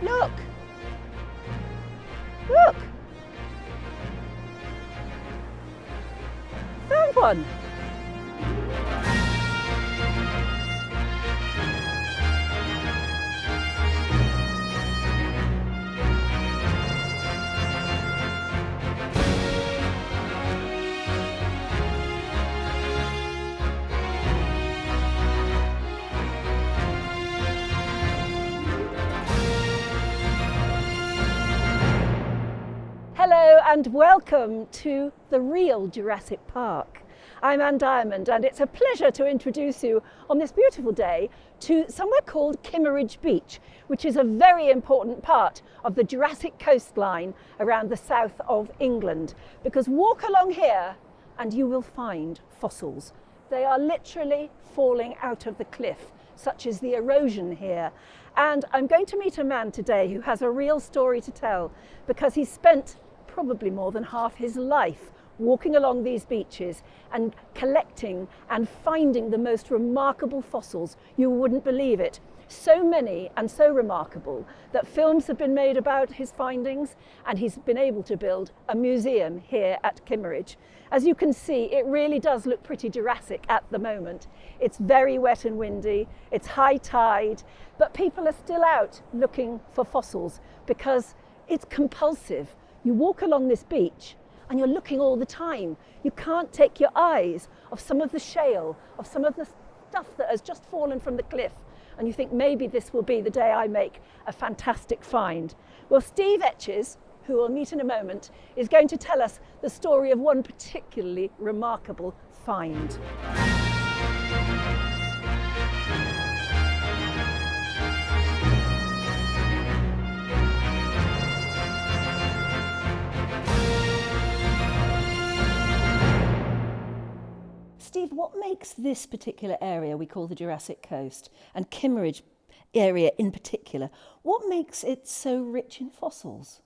Look! Look! Found one! Hello and welcome to the real Jurassic Park. I'm Anne Diamond and it's a pleasure to introduce you on this beautiful day to somewhere called Kimmeridge Beach, which is a very important part of the Jurassic coastline around the south of England. Because walk along here and you will find fossils. They are literally falling out of the cliff, such as the erosion here. And I'm going to meet a man today who has a real story to tell because he spent probably more than half his life walking along these beaches and collecting and finding the most remarkable fossils. You wouldn't believe it. So many and so remarkable that films have been made about his findings, and he's been able to build a museum here at Kimmeridge. As you can see, it really does look pretty Jurassic at the moment. It's very wet and windy, it's high tide, but people are still out looking for fossils because it's compulsive. You walk along this beach and you're looking all the time. You can't take your eyes off some of the shale, of some of the stuff that has just fallen from the cliff. And you think maybe this will be the day I make a fantastic find. Well, Steve Etches, who we'll meet in a moment, is going to tell us the story of one particularly remarkable find. Steve, what makes this particular area we call the Jurassic Coast, and Kimmeridge area in particular, what makes it so rich in fossils?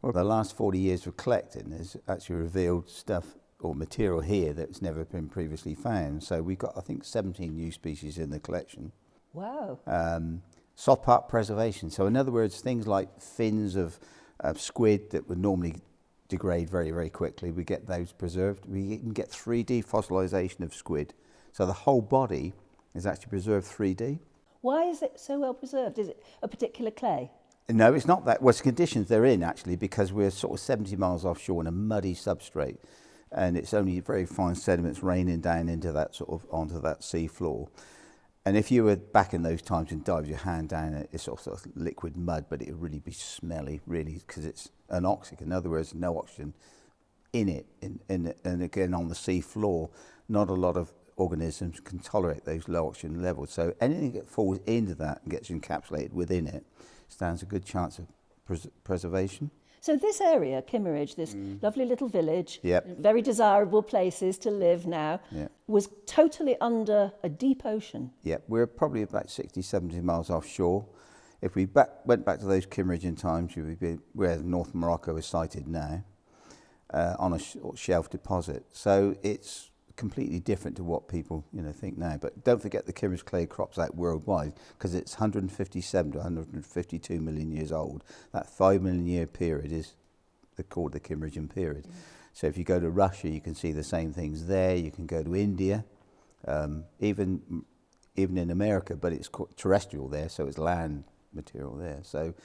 Well, the last 40 years of collecting has actually revealed stuff or material here that's never been previously found. So we've got, I think, 17 new species in the collection. Wow. Soft part preservation. So in other words, things like fins of squid that would normally degrade very, very quickly, we get those preserved. We even get 3D fossilization of squid. So the whole body is actually preserved 3D. Why is it so well preserved? Is it a particular clay? No, it's not that. Well, it's the conditions they're in, actually, because we're sort of 70 miles offshore on a muddy substrate, and it's only very fine sediments raining down into that sort of onto that sea floor. And if you were back in those times and dived your hand down it, it's sort of liquid mud, but it would really be smelly, really, because it's anoxic. In other words, no oxygen in it. And again, on the sea floor, not a lot of organisms can tolerate those low oxygen levels. So anything that falls into that and gets encapsulated within it stands a good chance of preservation. So this area, Kimmeridge, this lovely little village, Yep. very desirable places to live now, Yep. was totally under a deep ocean. Yeah, we're probably about 60, 70 miles offshore. If we went back to those Kimmeridgian times, we'd be where North Morocco is sited now, on a shelf deposit. So it's completely different to what people think now. But don't forget the Kimmeridge clay crops out worldwide, because it's 157 to 152 million years old. That 5 million year period is called the Kimmeridgian period. So if you go to Russia, you can see the same things there. You can go to India, even in America, but it's terrestrial there, so it's land material there. So,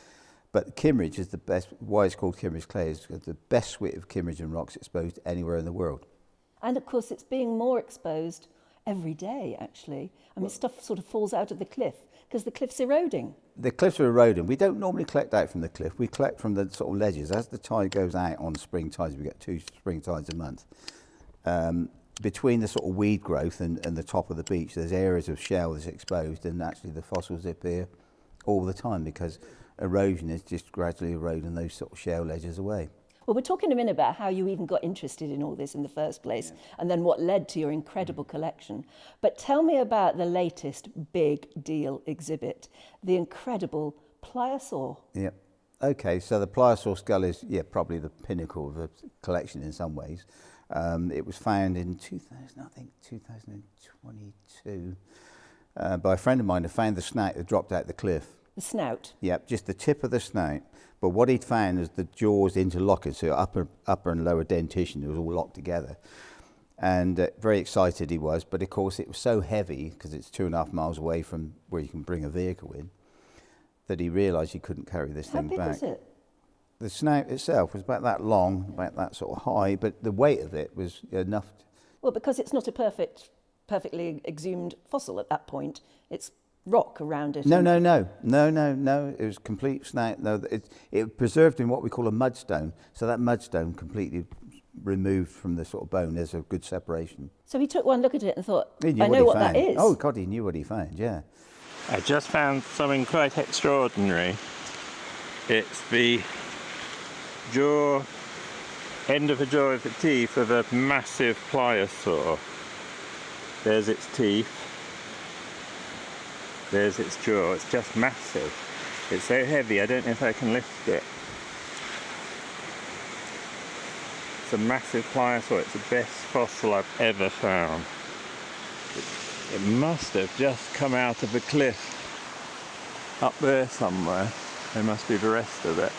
but Kimmeridge is the best. Why it's called Kimmeridge clay is because the best suite of Kimmeridgian rocks exposed anywhere in the world. And of course, it's being more exposed every day, actually. I mean, stuff sort of falls out of the cliff because the cliff's eroding. The cliffs are eroding. We don't normally collect out from the cliff. We collect from the sort of ledges. As the tide goes out on spring tides, we get 2 spring tides a month. Between the sort of weed growth and the top of the beach, there's areas of shell that's exposed, and actually the fossils appear all the time because erosion is just gradually eroding those sort of shell ledges away. Well, we're talking a minute about how you even got interested in all this in the first place, and then what led to your incredible collection. But tell me about the latest big deal exhibit, the incredible pliosaur. Yeah. Okay, so the pliosaur skull is, probably the pinnacle of the collection in some ways. It was found in 2022, by a friend of mine who found the snout that dropped out the cliff. The snout. Yep, just the tip of the snout. But what he'd found is the jaws interlocking, so upper and lower dentition, it was all locked together. And very excited he was, but of course it was so heavy, because it's 2.5 miles away from where you can bring a vehicle in, that he realised he couldn't carry this thing back. How big was it? The snout itself was about that long, about that sort of high, but the weight of it was enough. Well, because it's not a perfectly exhumed fossil at that point, it's rock around it. No. It was complete snout. No, it preserved in what we call a mudstone. So that mudstone completely removed from the sort of bone. There's a good separation. So he took one look at it and thought, I know what that is. Oh God, he knew what he found. Yeah. I just found something quite extraordinary. It's the end of the jaw of the teeth of a massive pliosaur. There's its teeth. There's its jaw. It's just massive. It's so heavy, I don't know if I can lift it. It's a massive pliosaur. It's the best fossil I've ever found. It must have just come out of a cliff up there somewhere. There must be the rest of it.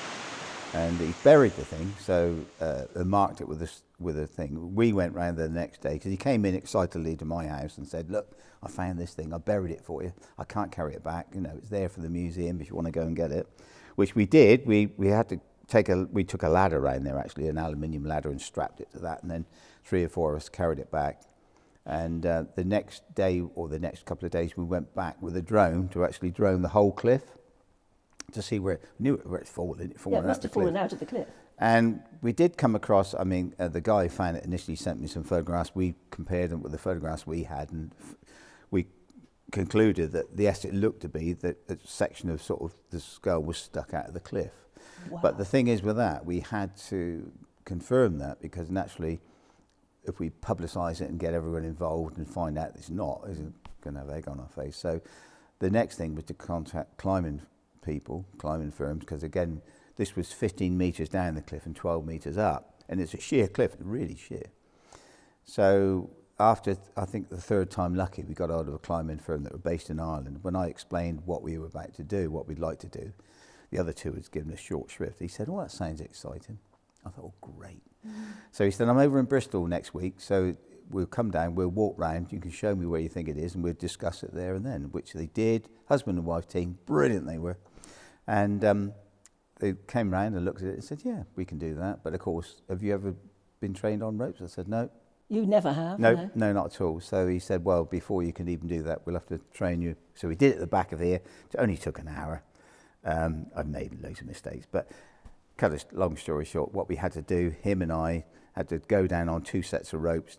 And he buried the thing, so marked it with a thing. We went round there the next day, because he came in excitedly to my house and said, look, I found this thing, I buried it for you. I can't carry it back, it's there for the museum if you want to go and get it. Which we did. We had to took a ladder around there, actually, an aluminium ladder, and strapped it to that, and then 3 or 4 of us carried it back. And the next day, or the next couple of days, we went back with a drone to actually drone the whole cliff to see where it's fallen. Yeah, it must have fallen out of the cliff. And we did come across, the guy who found it initially sent me some photographs. We compared them with the photographs we had, and we concluded that it looked to be that a section of sort of the skull was stuck out of the cliff. Wow. But the thing is with that, we had to confirm that, because naturally, if we publicise it and get everyone involved and find out it's not, it's going to have egg on our face. So the next thing was to contact climbing firms, because again, this was 15 metres down the cliff and 12 metres up, and it's a sheer cliff, really sheer. So after, I think the 3rd time lucky, we got out of a climbing firm that were based in Ireland. When I explained what we were about to do, what we'd like to do, the other two had given us short shrift. He said, that sounds exciting. I thought, great. So he said, I'm over in Bristol next week, so we'll come down, we'll walk round, you can show me where you think it is, and we'll discuss it there and then, which they did. Husband and wife team, brilliant they were. And they came round and looked at it and said, yeah, we can do that. But of course, have you ever been trained on ropes? I said, no. You never have? No, not at all. So he said, well, before you can even do that, we'll have to train you. So we did it at the back of here. It only took an hour. I've made loads of mistakes, but cut a long story short, what we had to do, him and I had to go down on 2 sets of ropes.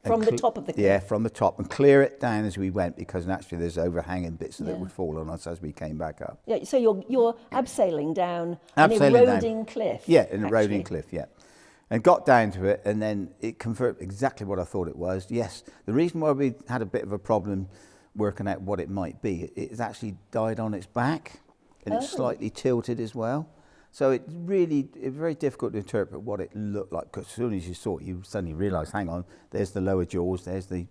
From the top of the cliff? Yeah, from the top, and clear it down as we went, because naturally there's overhanging bits that would fall on us as we came back up. Yeah, so you're abseiling down an eroding cliff. Yeah, an eroding cliff, yeah. And got down to it, and then it confirmed exactly what I thought it was. Yes, the reason why we had a bit of a problem working out what it might be, it's actually died on its back, and it's slightly tilted as well. So it's very difficult to interpret what it looked like, because as soon as you saw it, you suddenly realised, hang on, there's the lower jaws, there's the,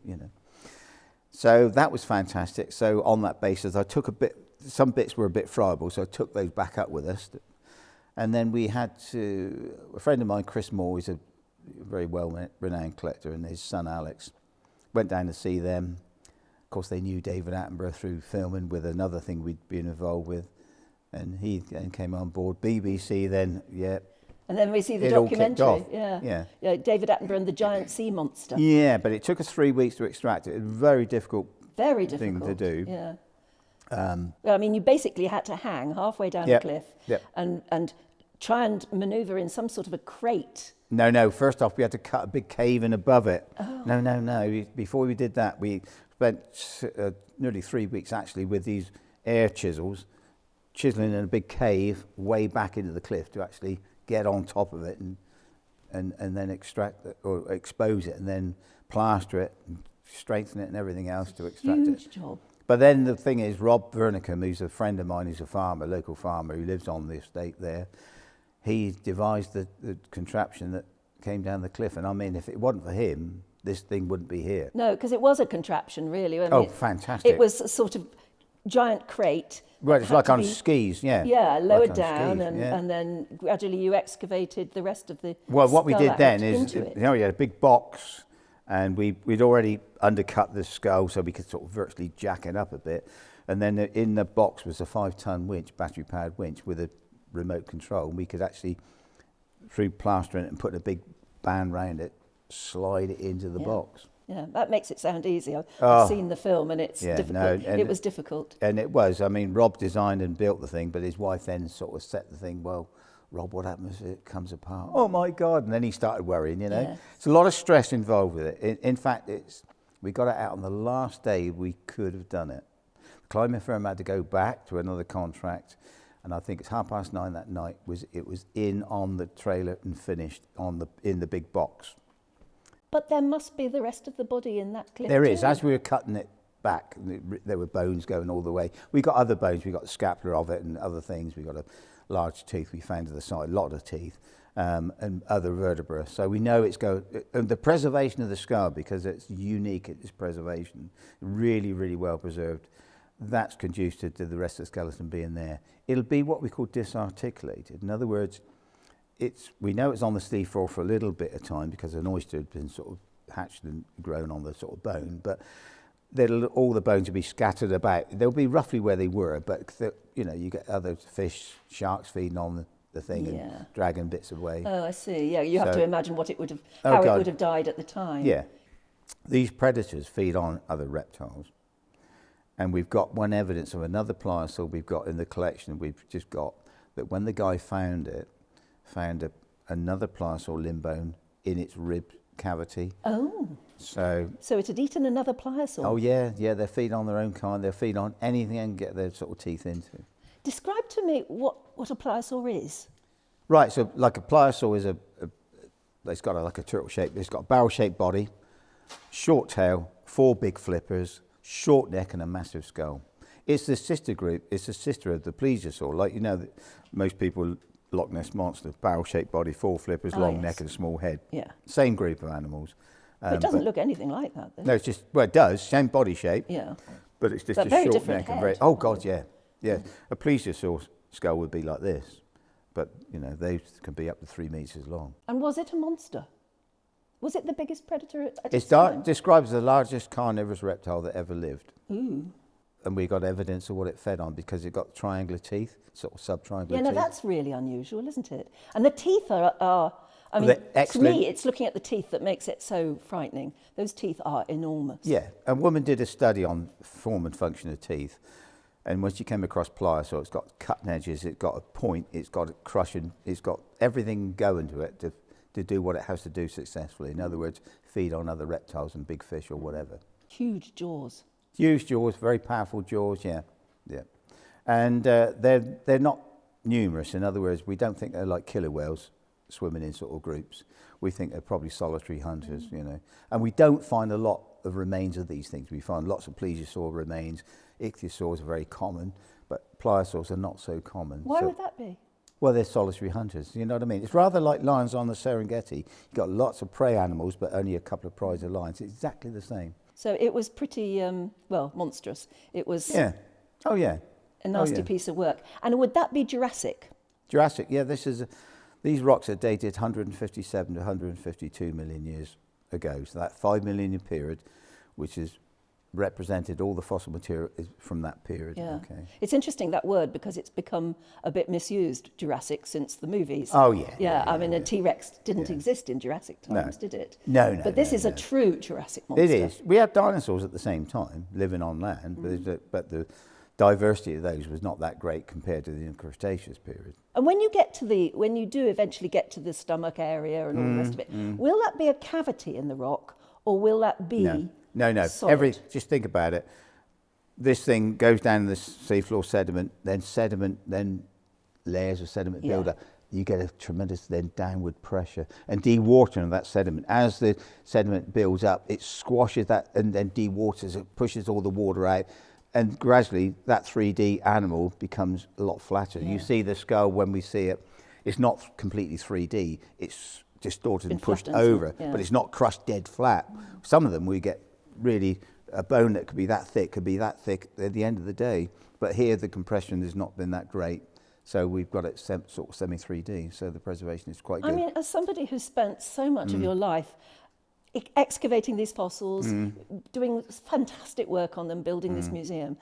So that was fantastic. So on that basis, I took some bits were a bit friable, so I took those back up with us. And then we had a friend of mine, Chris Moore, who's a very well-renowned collector, and his son, Alex, went down to see them. Of course, they knew David Attenborough through filming with another thing we'd been involved with. And he then came on board. BBC then, yeah. And then we see the documentary. Yeah, David Attenborough and the giant sea monster. Yeah, but it took us 3 weeks to extract it. It was a very difficult thing to do. Yeah. You basically had to hang halfway down the cliff and try and manoeuvre in some sort of a crate. No. First off, we had to cut a big cave in above it. Oh. No. Before we did that, we spent nearly 3 weeks actually with these air chisels, chiseling in a big cave way back into the cliff to actually get on top of it and then extract it, or expose it, and then plaster it and strengthen it and everything else to extract it. Huge job. But then the thing is, Rob Vernicum, who's a friend of mine, who's a farmer, local farmer who lives on the estate there, he devised the contraption that came down the cliff. And if it wasn't for him, this thing wouldn't be here. No, because it was a contraption, really. Fantastic. It was sort of giant crate. Right, it's had like to on be, skis, yeah. Yeah, Like lowered on down, skis, and, yeah. and then gradually you excavated the rest of the Well, what we skull did then out is, into it. you know, we had a big box, and we'd already undercut the skull so we could sort of virtually jack it up a bit. And then in the box was a 5-ton winch, battery-powered winch with a remote control. And we could actually, through plastering it and putting a big band round it, slide it into the box. Yeah, that makes it sound easy. I've Oh. seen the film, and it's difficult. and it was difficult. And it was. I mean, Rob designed and built the thing, but his wife then sort of set the thing, well, Rob, what happens if it comes apart? Oh my God. And then he started worrying, you know. Yeah. It's a lot of stress involved with it. In fact, we got it out on the last day we could have done it. The climbing firm had to go back to another contract, and I think it's 9:30 that night. It was in on the trailer and finished in the big box. But there must be the rest of the body in that clip. There is. too. As we were cutting it back, there were bones going all the way. We got other bones. We got the scapula of it and other things. We got a large tooth we found to the side, a lot of teeth, and other vertebrae. So we know it's going. And the preservation of the skull, because it's unique, its preservation, really, really well preserved. That's conducive to the rest of the skeleton being there. It'll be what we call disarticulated. In other words, we know it's on the sea floor for a little bit of time because an oyster had been sort of hatched and grown on the sort of bone, but all the bones will be scattered about. They'll be roughly where they were, but you know, you get other fish, sharks feeding on the thing and dragging bits away. Oh, I see. Yeah, you have So- to imagine what it would have, Oh, how it God. would have died at the time. Yeah. These predators feed on other reptiles. And we've got one evidence of another pliosaur we've got in the collection. We've just got that when the guy found another pliosaur limb bone in its rib cavity. Oh, So it had eaten another pliosaur. oh yeah, they feed on their own kind. They feed on anything they can get their sort of teeth into. Describe to me what a pliosaur is. Right, so like a pliosaur is it's got like a turtle shape. It's got a barrel-shaped body, short tail, 4 big flippers, short neck, and a massive skull. It's the sister group. It's the sister of the plesiosaur. Like, you know, that most people, Loch Ness monster, barrel-shaped body, 4 flippers, long yes. neck, and a small head. Yeah. Same group of animals. It doesn't look anything like that, though. No, it's just, well, it does, same body shape. Yeah. But it's just But a very short different neck and head. very. Oh God, yeah. A plesiosaur skull would be like this, but you know they can be up to 3 meters long. And was it a monster? Was it the biggest predator at It's its time? described as the largest carnivorous reptile that ever lived. Ooh. And we got evidence of what it fed on because it got triangular teeth, sort of subtriangular Yeah, no, teeth. that's really unusual, isn't it? And the teeth are I mean, They're to excellent. me, it's looking at the teeth that makes it so frightening. Those teeth are enormous. Yeah, a woman did a study on form and function of teeth, and when she came across pliosaur, it's got cutting edges, it's got a point, it's got a crushing, it's got everything going to it to do what it has to do successfully. In other words, feed on other reptiles and big fish or whatever. Huge jaws. Huge jaws, very powerful jaws, yeah. And they're not numerous. In other words, we don't think they're like killer whales swimming in sort of groups. We think they're probably solitary hunters, you know. And we don't find a lot of remains of these things. We find lots of plesiosaur remains. Ichthyosaurs are very common, but pliosaurs are not so common. Why would that be? Well, they're solitary hunters, you know what I mean? It's rather like lions on the Serengeti. You've got lots of prey animals, but only a couple of prize of lions. It's exactly the same. So it was pretty, monstrous. It was Yeah. Oh, yeah. a nasty piece of work. And would that be Jurassic? Jurassic, yeah, these rocks are dated 157 to 152 million years ago. So that 5 million year period, which is represented all the fossil material is from that period. Yeah. Okay. It's interesting, that word, because it's become a bit misused, Jurassic, since the movies. Oh, yeah. Yeah, I mean, a T-Rex didn't exist in Jurassic times, did it? No. But this is a true Jurassic monster. It is. We had dinosaurs at the same time, living on land, but the diversity of those was not that great compared to the Cretaceous period. And when you do eventually get to the stomach area and all the rest of it, will that be a cavity in the rock, or will that be No. solid? Just think about it. This thing goes down in the seafloor sediment, then layers of sediment build up. You get a tremendous then downward pressure and dewatering of that sediment. As the sediment builds up, it squashes that and then dewaters it, pushes all the water out. And gradually, that 3D animal becomes a lot flatter. Yeah. You see the skull when we see it, it's not completely 3D. It's distorted and pushed flattened, over, yeah. but it's not crushed dead flat. Some of them we get really a bone that could be that thick at the end of the day. But here the compression has not been that great. So we've got it sort of semi-3D, so the preservation is quite good. I mean, as somebody who's spent so much of your life excavating these fossils, doing fantastic work on them, building this museum,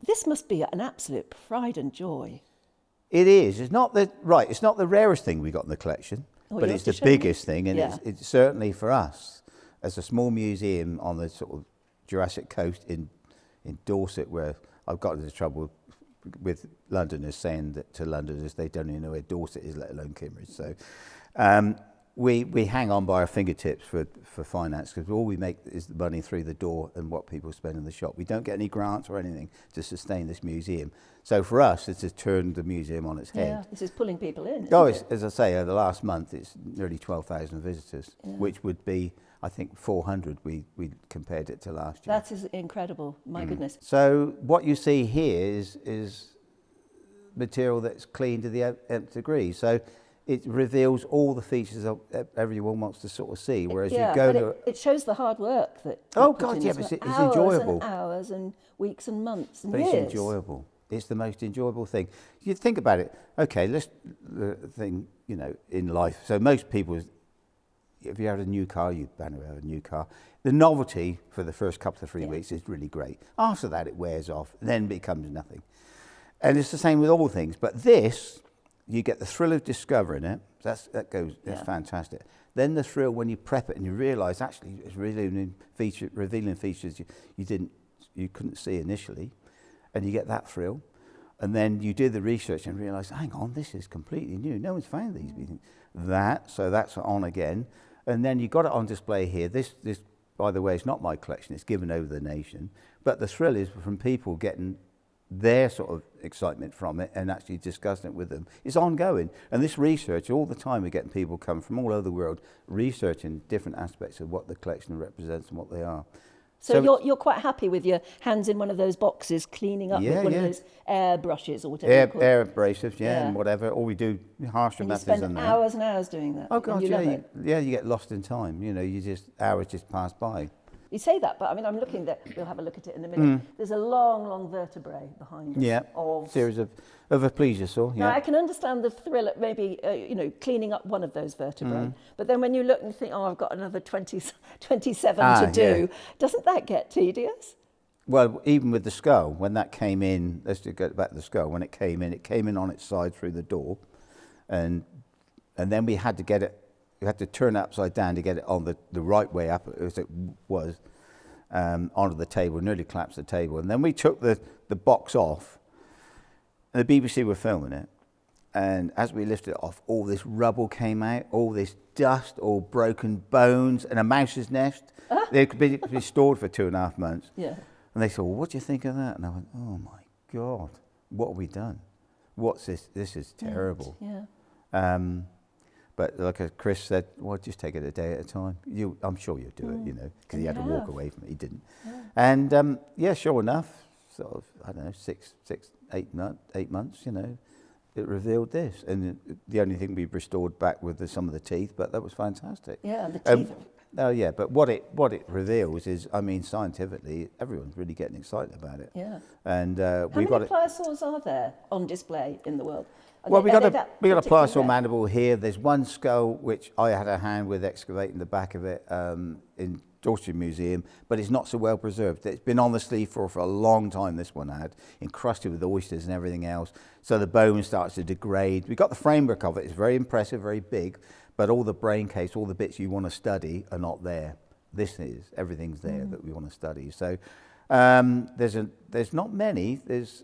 this must be an absolute pride and joy. It is. It's not the rarest thing we got in the collection, but it's the biggest thing, and it's certainly for us as a small museum on the sort of Jurassic Coast in Dorset, where I've got into trouble with Londoners saying that to Londoners they don't even know where Dorset is, let alone Kimmeridge. So we hang on by our fingertips for finance, because all we make is the money through the door and what people spend in the shop. We don't get any grants or anything to sustain this museum. So for us, it's just turned the museum on its head. Yeah, this is pulling people in. As I say, over the last month, it's nearly 12,000 visitors, which would be, I think, 400 we compared it to last year. That is incredible, my goodness. So what you see here is material that's clean to the nth degree. So it reveals all the features that everyone wants to sort of see. Whereas you go to... It shows the hard work that... Oh, God, yeah, but it's enjoyable. Hours and weeks and months and but years. It's enjoyable. It's the most enjoyable thing. You think about it. Okay, the thing, in life. So most people... If you have a new car, you have a new car. The novelty for the first couple of 3 weeks is really great. After that, it wears off, and then becomes nothing. And it's the same with all things. But this, you get the thrill of discovering it. That's fantastic. Then the thrill when you prep it and you realise actually it's revealing features you couldn't see initially, and you get that thrill. And then you do the research and realise, hang on, this is completely new. No one's found these things. So that's on again. And then you got it on display here. This, by the way, is not my collection. It's given over the nation. But the thrill is from people getting their sort of excitement from it and actually discussing it with them. It's ongoing. And this research, all the time we're getting people come from all over the world researching different aspects of what the collection represents and what they are. So you're quite happy with your hands in one of those boxes, cleaning up with one of those air brushes or whatever. Air abrasives, and whatever. Or we do harsher methods than that. You spend hours and hours doing that. Oh God, you love it. You get lost in time. Hours just pass by. You say that, but I mean, I'm looking there. We'll have a look at it in a minute. There's a long, long vertebrae behind us. Yeah, series of a pliosaur. Yeah. Now, I can understand the thrill at maybe, cleaning up one of those vertebrae. But then when you look and you think, I've got another 27 to do, doesn't that get tedious? Well, even with the skull, when that came in, let's just go back to the skull. When it came in on its side through the door. And then we had to get it. You had to turn it upside down to get it on the right way up as it was onto the table, nearly collapsed the table. And then we took the box off, and the BBC were filming it. And as we lifted it off, all this rubble came out, all this dust, all broken bones, and a mouse's nest. They could be stored for 2.5 months. Yeah. And they said, well, what do you think of that? And I went, oh my God, what have we done? What's this? This is terrible. Yeah. But like Chris said, well, just take it a day at a time. I'm sure you'll do it, because he had to walk away from it. He didn't. Yeah. And sure enough, sort of, I don't know, 8 months, it revealed this. And the only thing we restored back with some of the teeth, but that was fantastic. Yeah, the teeth. But what it reveals is, I mean, scientifically, everyone's really getting excited about it. Yeah. And how many pliosaurs are there on display in the world? Well, we got a pliosaur mandible here. There's one skull which I had a hand with excavating the back of it in Dorset Museum, but it's not so well preserved. It's been on the sleeve for a long time, this one had, encrusted with oysters and everything else. So the bone starts to degrade. We got the framework of it. It's very impressive, very big, but all the brain case, all the bits you want to study are not there. Everything's there that we want to study. So there's not many. There's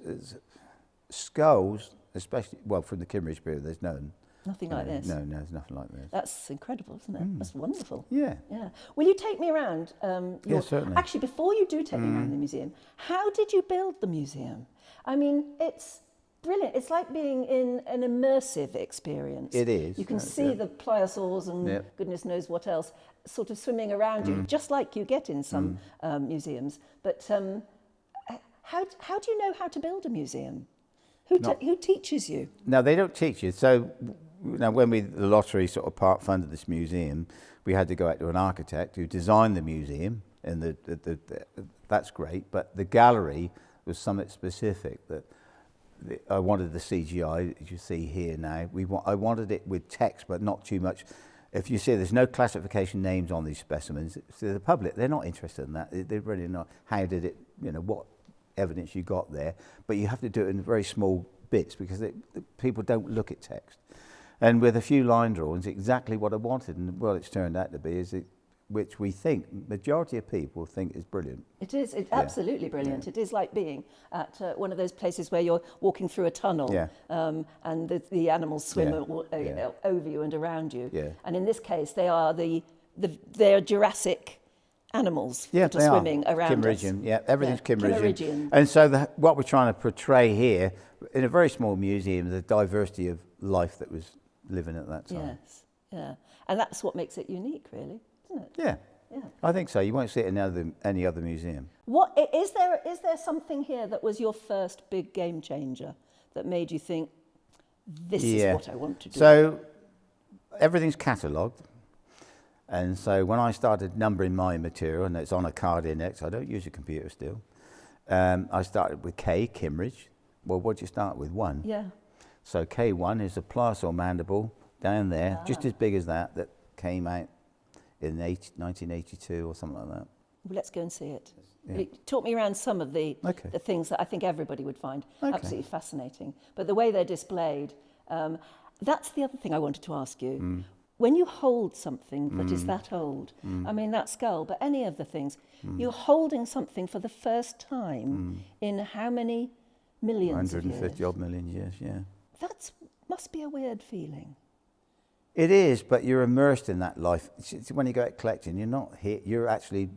skulls. Especially, from the Kimmeridge period, there's none. Nothing like this? No, there's nothing like this. That's incredible, isn't it? That's wonderful. Yeah. Yeah. Will you take me around? Yeah, certainly. Actually, before you do take me around the museum, how did you build the museum? I mean, it's brilliant. It's like being in an immersive experience. It is. You can see the pliosaurs and goodness knows what else sort of swimming around you, just like you get in some museums. But how do you know how to build a museum? Who teaches you? No, they don't teach you. So, when the lottery sort of part funded this museum, we had to go out to an architect who designed the museum and the that's great, but the gallery was something specific that I wanted the CGI, as you see here now. I wanted it with text, but not too much. If you see, there's no classification names on these specimens. So the public, they're not interested in that. They're really not. How did it, what evidence you got there? But you have to do it in very small bits because people don't look at text. And with a few line drawings, exactly what I wanted, and well, it's turned out to be, which we think, majority of people think is brilliant. It is, absolutely brilliant. Yeah. It is like being at one of those places where you're walking through a tunnel and the animals swim over you and around you. Yeah. And in this case, they are they're Jurassic animals that are swimming around Kimmeridgian, us. Yeah, everything's Kimmeridgian. And so what we're trying to portray here, in a very small museum, the diversity of life that was living at that time. Yes, yeah. And that's what makes it unique, really. Yeah, I think so. You won't see it in any other museum. What is there something here that was your first big game changer that made you think, this is what I want to do? So everything's catalogued. And so when I started numbering my material, and it's on a card index, I don't use a computer still, I started with K, Kimmeridge. Well, what do you start with? 1. Yeah. So K1 is a pliosaur mandible down there, just as big as that came out in 1982 or something like that. Well, let's go and see it. Yeah. Talk me around some of the things that I think everybody would find absolutely fascinating. But the way they're displayed, that's the other thing I wanted to ask you. When you hold something that is that old, I mean that skull, but any of the things, you're holding something for the first time in how many millions of years? 150 odd million years, yeah. That must be a weird feeling. It is, but you're immersed in that life. When you go out collecting, you're not here. You're actually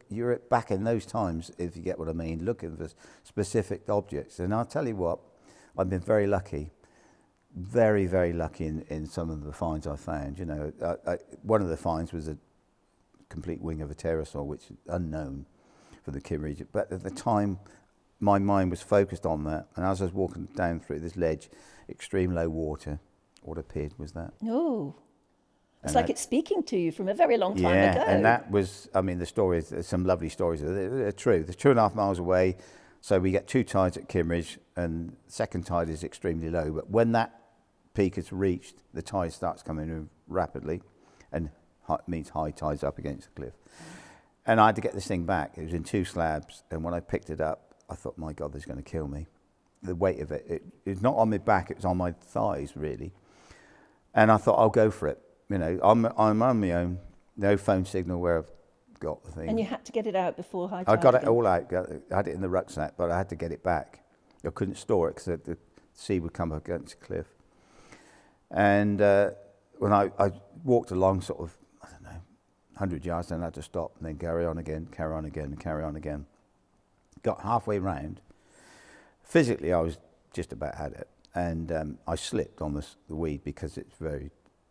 you're back in those times, if you get what I mean, looking for specific objects. And I'll tell you what, I've been very lucky, very, very lucky in some of the finds I found. One of the finds was a complete wing of a pterosaur, which is unknown for the Kimmeridge. But at the time, my mind was focused on that. And as I was walking down through this ledge, extreme low water, what appeared was that. Oh, it's like it's speaking to you from a very long time ago. Yeah, and that was, the stories, there's some lovely stories. They're true. They're 2.5 miles away, so we get 2 tides at Kimmeridge, and the second tide is extremely low. But when that peak is reached, the tide starts coming in rapidly, and means high tides up against the cliff. And I had to get this thing back. It was in 2 slabs, and when I picked it up, I thought, my God, this is going to kill me. The weight of it was not on my back, it was on my thighs, really. And I thought, I'll go for it. I'm on my own, no phone signal where I've got the thing. And you had to get it out before high tide? I got it all out. I had it in the rucksack, but I had to get it back. I couldn't store it because the sea would come up against the cliff. And when I walked along sort of, 100 yards, then I had to stop and then carry on again, and carry on again. Got halfway round. Physically, I was just about had it. And I slipped on the weed because it's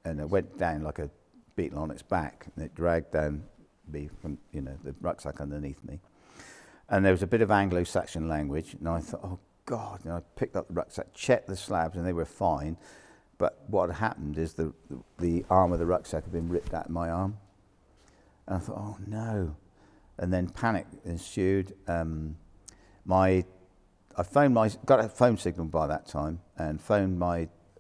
and it went down like a beetle on its back, and it dragged down me from, the rucksack underneath me. And there was a bit of Anglo-Saxon language, and I thought, oh God, and I picked up the rucksack, checked the slabs, and they were fine. But what had happened is the arm of the rucksack had been ripped out of my arm. And I thought, oh no. And then panic ensued. I got a phone signal by that time and phoned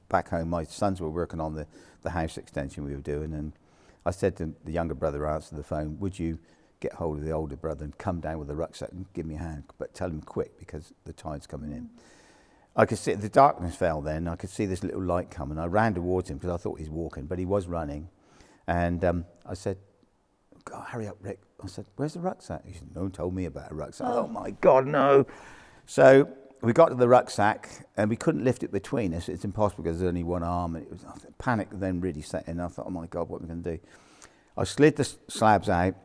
back home. My sons were working on the house extension we were doing, and I said to the younger brother, answer the phone, would you get hold of the older brother and come down with the rucksack and give me a hand, but tell him quick because the tide's coming in. I could see, the darkness fell then, I could see this little light coming. I ran towards him because I thought he was walking, but he was running. And I said, God, hurry up, Rick. I said, where's the rucksack? He said, no one told me about a rucksack. Oh my God, no. So we got to the rucksack and we couldn't lift it between us. It's impossible because there's only one arm. And panic then really set in. I thought, oh my God, what am I going to do? I slid the slabs out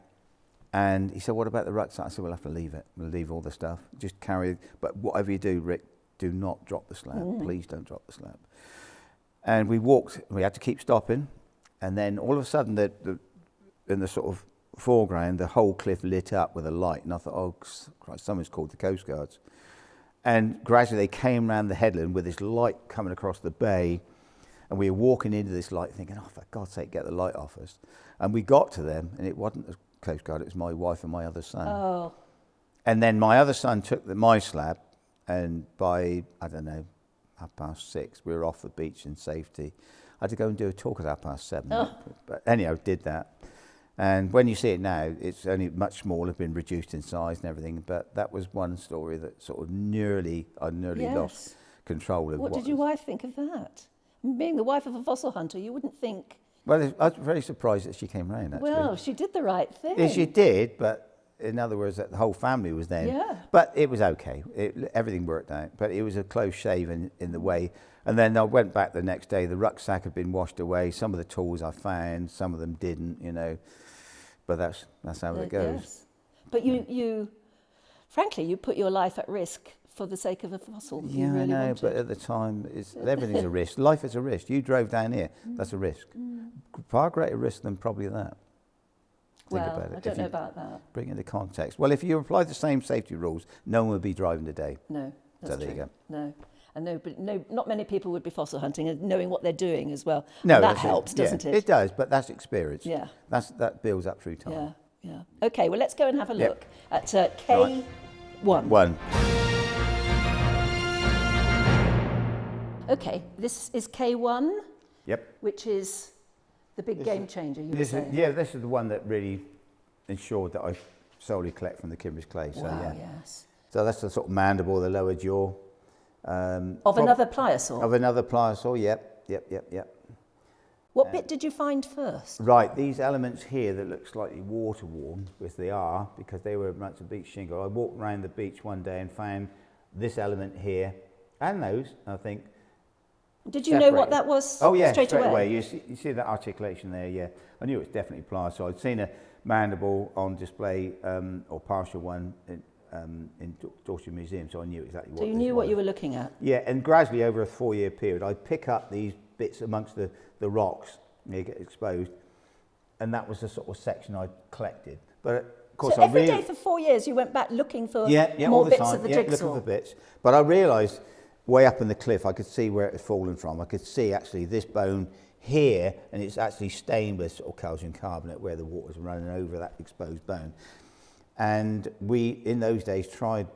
and he said, what about the rucksack? I said, we'll have to leave it. We'll leave all the stuff. Just carry it. But whatever you do, Rick, do not drop the slab. Please don't drop the slab. And we walked. We had to keep stopping. And then all of a sudden, in the sort of foreground, the whole cliff lit up with a light. And I thought, oh, Christ, someone's called the Coast Guards. And gradually they came round the headland with this light coming across the bay. And we were walking into this light thinking, oh, for God's sake, get the light off us. And we got to them, and it wasn't the Coast Guard, it was my wife and my other son. Oh. And then my other son took my slab, and by, I don't know, 6:30, we were off the beach in safety. I had to go and do a talk at 7:30. Oh. But anyhow, did that. And when you see it now, it's only much smaller, been reduced in size and everything. But that was one story that sort of I nearly Yes. lost control of. What did your wife think of that? Being the wife of a fossil hunter, you wouldn't think, Well, I was very surprised that she came round, actually. well, she did the right thing. Yeah, she did, but in other words, that the whole family was there. Yeah. But it was okay. Everything worked out. But it was a close shave in the way. And then I went back the next day. The rucksack had been washed away. Some of the tools I found, some of them didn't, you know. But that's how it goes. Yes. But you, frankly, you put your life at risk for the sake of a fossil. You Yeah, really I know, wanted. but at the time, everything's a risk. Life is a risk. You drove down here, that's a risk. Far greater risk than probably that. Think Well, about it. I If don't know you about that. bring it into context. Well, if you apply the same safety rules, no one would be driving today. No, that's So there you true. go. No. And not many people would be fossil hunting and knowing what they're doing as well. No, And that that's it. helps, doesn't Yeah, it? It does, but that's experience. Yeah. That builds up through time. Yeah, yeah. Okay, well, let's go and have a Yep. look at K1. One. Okay, this is K1, Yep. which is the big game changer, you were This is, saying. yeah, this is the one that really ensured that I solely collect from the Kimmeridge clay. So Wow, yeah. yes. So that's the sort of mandible, the lower jaw. Of another pliosaur. Of another pliosaur. Yep. What bit did you find first? Right, these elements here that look slightly water-worn, which they are, because they were amongst the beach shingle. I walked around the beach one day and found this element here, and those, I think. Did you know what separated. that was Oh yeah, straight away? You see that articulation there, yeah. I knew it was definitely pliosaur. I'd seen a mandible on display, or partial one, in Dorset Museum, so I knew exactly what So you this knew what was. you were looking at? Yeah, and gradually over a 4-year period, I'd pick up these bits amongst the rocks, and they get exposed, and that was the sort of section I'd collected. But of course, So every day for 4 years you went back looking for all more the bits time, of the looking jigsaw? for bits. But I realised way up in the cliff, I could see where it had fallen from. I could see actually this bone here, and it's actually stained with sort of calcium carbonate where the water's running over that exposed bone. And we, in those days, tried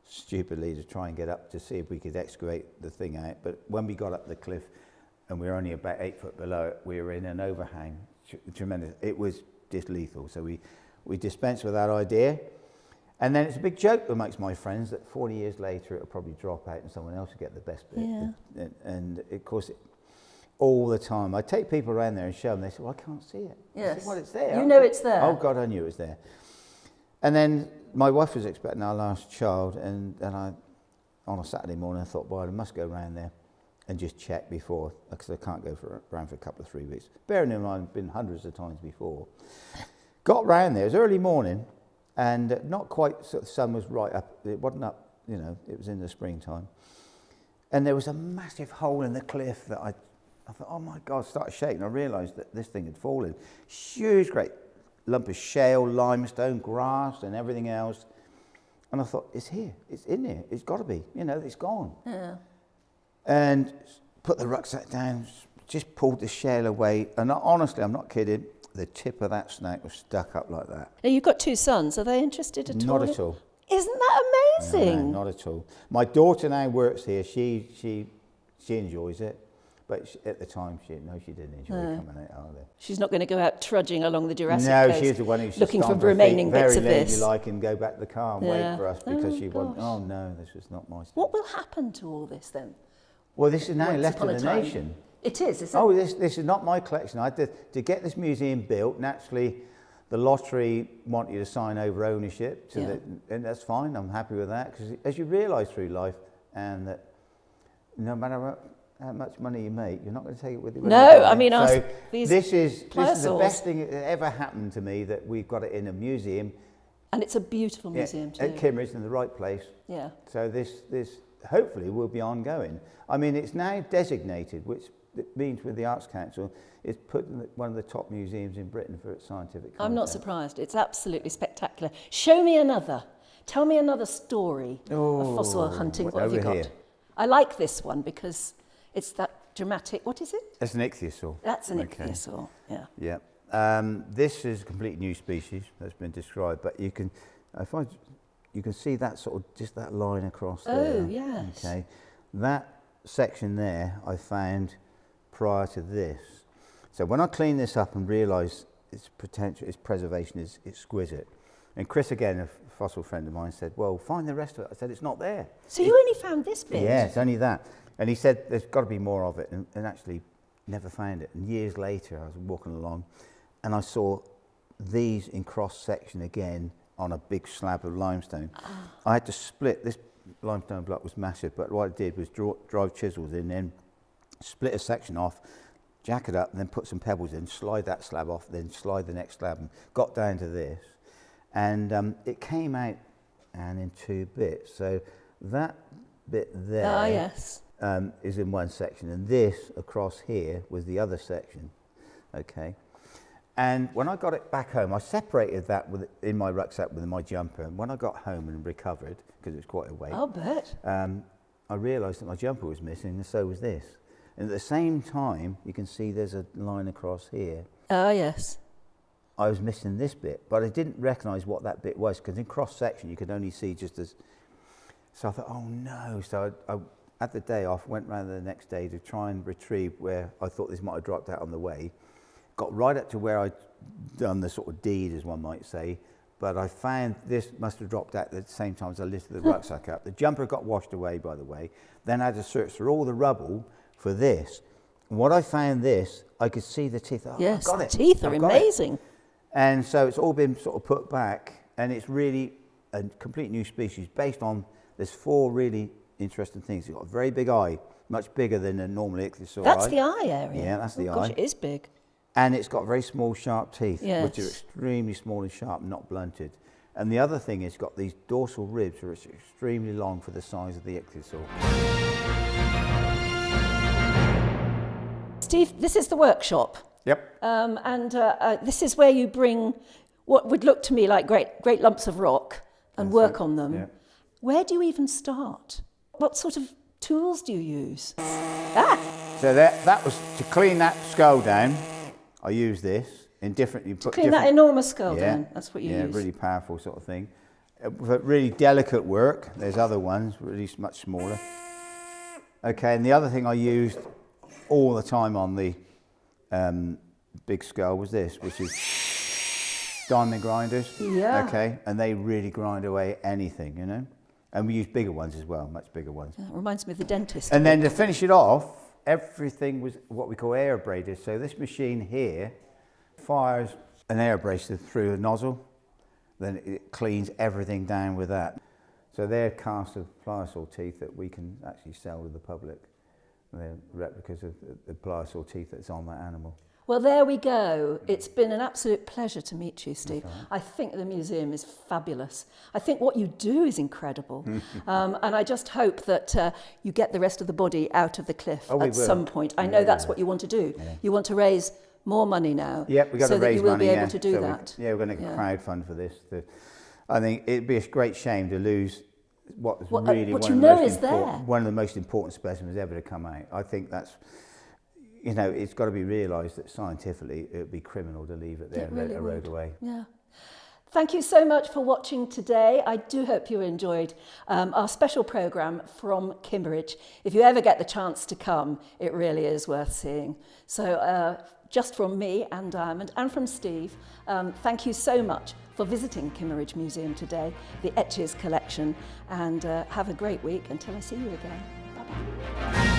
stupidly to try and get up to see if we could excavate the thing out. But when we got up the cliff, and we were only about 8 foot below it, we were in an overhang, tremendous. It was just lethal. So we dispensed with that idea. And then it's a big joke amongst my friends that 40 years later it'll probably drop out and someone else will get the best bit. Yeah. And of course, all the time, I take people around there and show them, they say, well, I can't see it. I Yes. said, well, it's there. You know it's there. Oh God, I knew it was there. And then my wife was expecting our last child, and I, on a Saturday morning, I thought, well, I must go around there and just check before, because I can't go around for a couple of 3 weeks. Bearing in mind, I've been hundreds of times before. Got round there, it was early morning, and not quite, sort of, the sun was right up, it wasn't up, you know, it was in the springtime. And there was a massive hole in the cliff that I thought, oh my God, started shaking. I realised that this thing had fallen. Huge, great lump of shale, limestone, grass and everything else. And I thought, it's here, it's in there, it's got to be, you know, it's gone. Yeah. And put the rucksack down, just pulled the shale away. And honestly, I'm not kidding, the tip of that snake was stuck up like that. Now, you've got 2 sons. Are they interested at all? Not at all. Isn't that amazing? No, not at all. My daughter now works here. She enjoys it. But at the time, she didn't enjoy coming out either. She's not going to go out trudging along the Jurassic No, Coast she's the one who's looking for stomped her remaining feet bits very of this. ladylike and go back to the car and Yeah. wait for us because Oh, she wanted, gosh. oh no, this was not my stuff. What will happen to all this then? Well, this is now Once left to upon the a time. nation. It is, isn't Oh, it? this is not my collection. I did to get this museum built. Naturally, the lottery want you to sign over ownership, and that's fine. I'm happy with that because as you realise through life, and that no matter how much money you make, you're not going to take it with you. when No, you die. I mean, so these this is the pliosaurs. best thing that ever happened to me that we've got it in a museum. And it's a beautiful museum too. At Kimmeridge in the right place. Yeah. So this hopefully will be ongoing. I mean, it's now designated, which it means with the Arts Council, it's put in one of the top museums in Britain for its scientific content. I'm not surprised. It's absolutely spectacular. Show me another. Tell me another story of fossil hunting. What have you over got? here. I like this one because it's that dramatic. What is it? It's an ichthyosaur. That's an Okay. ichthyosaur. Yeah. Yeah. This is a completely new species that's been described, but you can, you can see that sort of, just that line across there. Oh, yes. Okay, that section there I found prior to this. So when I cleaned this up and realised its potential, its preservation is exquisite. And Chris, again, a fossil friend of mine, said, well, find the rest of it. I said, it's not there. So you only found this bit? Yeah, it's only that. And he said, there's got to be more of it, and actually never found it. And years later, I was walking along, and I saw these in cross-section again on a big slab of limestone. I had to split, this limestone block was massive, but what I did was drive chisels in, then split a section off, jack it up, and then put some pebbles in, slide that slab off, then slide the next slab, and got down to this. And it came out and in 2 bits. So that bit there yes. Is in one section, and this across here was the other section. Okay. And when I got it back home, I separated that in my rucksack with my jumper. And when I got home and recovered, because it was quite a weight, I'll bet. I realised that my jumper was missing, and so was this. And at the same time, you can see there's a line across here. Ah, yes. I was missing this bit, but I didn't recognise what that bit was, because in cross-section you could only see just as... So I thought, oh no. So I at the day off, went round the next day to try and retrieve where I thought this might have dropped out on the way. Got right up to where I'd done the sort of deed, as one might say, but I found this must have dropped out at the same time as I lifted the rucksack up. The jumper got washed away, by the way. Then I had to search through all the rubble for this. And what I found this, I could see the teeth. Oh, yes, I've got the it. teeth are I've got it. amazing. And so it's all been sort of put back, and it's really a complete new species based on, there's 4 really interesting things. It's got a very big eye, much bigger than a normal ichthyosaur That's eye. the eye area. Yeah, that's the Gosh, eye. it is big. And it's got very small, sharp teeth, which are Yes. extremely small and sharp, not blunted. And the other thing is it's got these dorsal ribs, which are extremely long for the size of the ichthyosaur. Steve, this is the workshop. Yep. And this is where you bring what would look to me like great lumps of rock and work on them. Yeah. Where do you even start? What sort of tools do you use? So that was to clean that skull down. I use this in different. You put Clean that enormous skull down. That's what you use. Yeah, really powerful sort of thing. For really delicate work, there's other ones, really much smaller. Okay, and the other thing I used all the time on the big skull was this, which is diamond grinders. Yeah. Okay, and they really grind away anything, you know. And we use bigger ones as well, much bigger ones. Yeah, it reminds me of the dentist. And then to finish it off, everything was what we call air abraded. So this machine here fires an air abrasive through a nozzle, then it cleans everything down with that. So they're casts of pliosaur teeth that we can actually sell to the public. They're replicas of the pliosaur teeth that's on that animal. Well, there we go. It's been an absolute pleasure to meet you, Steve. I think the museum is fabulous. I think what you do is incredible. And I just hope that you get the rest of the body out of the cliff at some point. I know that's what you want to do. Yeah. You want to raise more money now. Yep, we've got to raise money. So that you will be able to do that. We're going to crowdfund for this. I think it'd be a great shame to lose what was really one of the most important specimens ever to come out. I think that's... You know, it's got to be realised that scientifically it would be criminal to leave it there and let it erode away. Yeah. Thank you so much for watching today. I do hope you enjoyed our special programme from Kimmeridge. If you ever get the chance to come, it really is worth seeing. So just from me and Diamond and from Steve, thank you so much for visiting Kimmeridge Museum today, the Etches Collection, and have a great week until I see you again. Bye-bye.